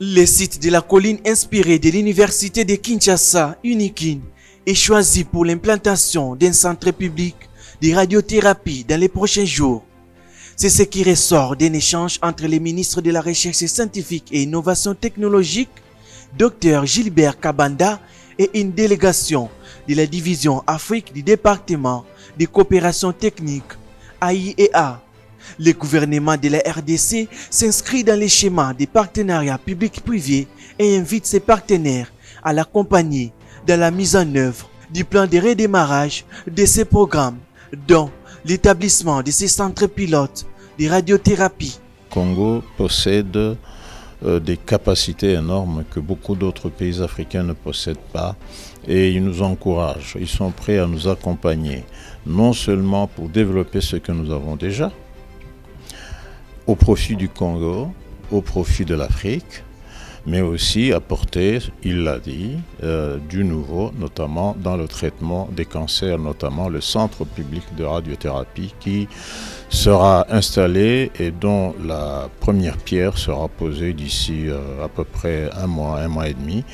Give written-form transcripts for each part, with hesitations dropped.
Le site de la colline inspiré de l'université de Kinshasa, UNIKIN, est choisi pour l'implantation d'un centre public de radiothérapie dans les prochains jours. C'est ce qui ressort d'un échange entre les ministres de la Recherche scientifique et innovation technologique, Dr Gilbert Kabanda, et une délégation de la division Afrique du département de coopération technique, AIEA. Le gouvernement de la RDC s'inscrit dans les schémas des partenariats publics-privés et invite ses partenaires à l'accompagner dans la mise en œuvre du plan de redémarrage de ces programmes, dont l'établissement de ces centres pilotes de radiothérapie. Congo possède des capacités énormes que beaucoup d'autres pays africains ne possèdent pas et ils nous encouragent, ils sont prêts à nous accompagner, non seulement pour développer ce que nous avons déjà, au profit du Congo, au profit de l'Afrique, mais aussi apporter, il l'a dit, du nouveau, notamment dans le traitement des cancers, notamment le centre public de radiothérapie qui sera installé et dont la première pierre sera posée d'ici à peu près un mois et demi.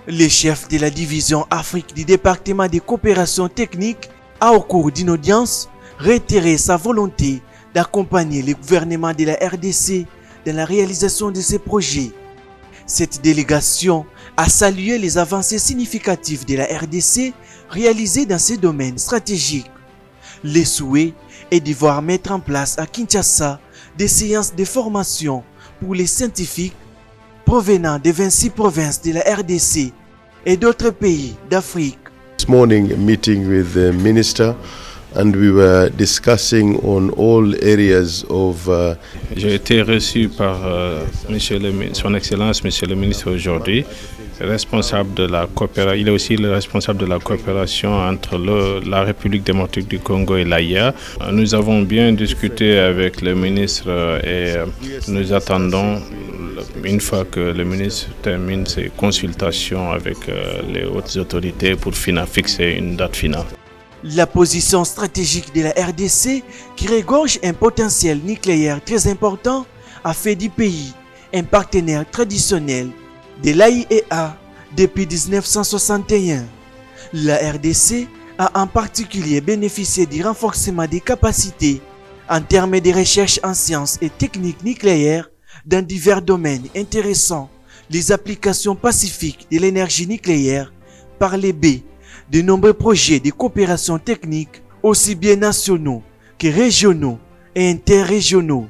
Le chef de la division Afrique du département de coopération technique a, au cours d'une audience, réitéré sa volonté d'accompagner le gouvernement de la RDC dans la réalisation de ces projets. Cette délégation a salué les avancées significatives de la RDC réalisées dans ces domaines stratégiques. Le souhait est de voir mettre en place à Kinshasa des séances de formation pour les scientifiques provenant des 26 provinces de la RDC et d'autres pays d'Afrique. This morning, a meeting with the minister, and we were discussing on all areas of. J'ai été reçu par Son Excellence, Monsieur le Ministre aujourd'hui, responsable de la coopération. Il est aussi le responsable de la coopération entre la République démocratique du Congo et l'AIA. Nous avons bien discuté avec le ministre et nous attendons, une fois que le ministre termine ses consultations avec les hautes autorités pour fixer une date finale. La position stratégique de la RDC, qui regorge un potentiel nucléaire très important, a fait du pays un partenaire traditionnel de l'AIEA depuis 1961. La RDC a en particulier bénéficié du renforcement des capacités en termes de recherche en sciences et techniques nucléaires dans divers domaines intéressant les applications pacifiques de l'énergie nucléaire par les baies de nombreux projets de coopération technique, aussi bien nationaux que régionaux et interrégionaux.